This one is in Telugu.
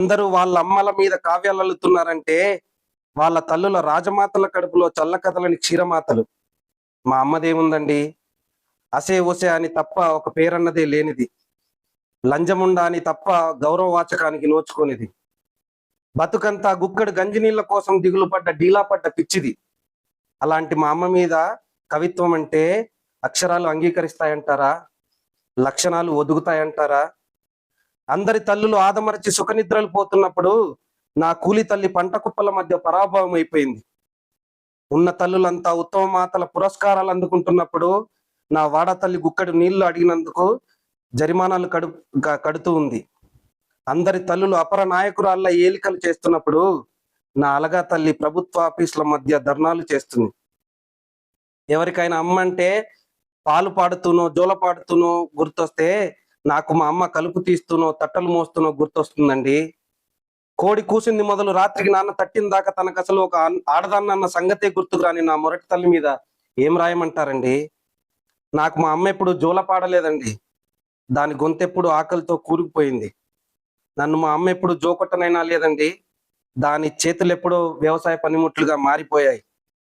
అందరూ వాళ్ళ అమ్మల మీద కావ్యాలు అల్లుతున్నారంటే వాళ్ళ తల్లుల రాజమాతల కడుపులో చల్ల కథలని క్షీరమాతలు. మా అమ్మదేముందండి, అసే ఒసే అని తప్ప ఒక పేరన్నదే లేనిది. లంజముండా అని తప్ప గౌరవవాచకానికి నోచుకోనిది. బతుకంతా గుక్కడు గంజినీళ్ళ కోసం దిగులు పడ్డ డీలా పడ్డ పిచ్చిది. అలాంటి మా అమ్మ మీద కవిత్వం అంటే అక్షరాలు అంగీకరిస్తాయంటారా? లక్షణాలు ఒదుగుతాయంటారా? అందరి తల్లులు ఆదమరచి సుఖనిద్రలు పోతున్నప్పుడు నా కూలి తల్లి పంట కుప్పల మధ్య పరాభవం అయిపోయింది. ఉన్న తల్లులంతా ఉత్తమ మాతల పురస్కారాలు అందుకుంటున్నప్పుడు నా వాడ తల్లి గుక్కడు నీళ్లు అడిగినందుకు జరిమానాలు కడుతూ ఉంది. అందరి తల్లులు అపర నాయకురాళ్ళ ఏలికలు చేస్తున్నప్పుడు నా అలగా తల్లి ప్రభుత్వ ఆఫీసుల మధ్య ధర్నాలు చేస్తుంది. ఎవరికైనా అమ్మ అంటే పాలు పాడుతూనో జోల పాడుతూనో గుర్తొస్తే నాకు మా అమ్మ కలుపు తీస్తూనో తట్టలు మోస్తూనో గుర్తొస్తుందండి. కోడి కూసింది మొదలు రాత్రికి నాన్న తట్టిన దాకా తనకు అసలు ఒక ఆడదాన్నన్న సంగతే గుర్తుకు రాని నా మొరటి తల్లి మీద ఏం రాయమంటారండి? నాకు మా అమ్మ ఎప్పుడు జోల పాడలేదండి. దాని గొంతెప్పుడు ఆకలితో కూరుకుపోయింది. నన్ను మా అమ్మ ఎప్పుడు జోకొట్టనైనా లేదండి. దాని చేతులు ఎప్పుడో వ్యవసాయ పనిముట్లుగా మారిపోయాయి.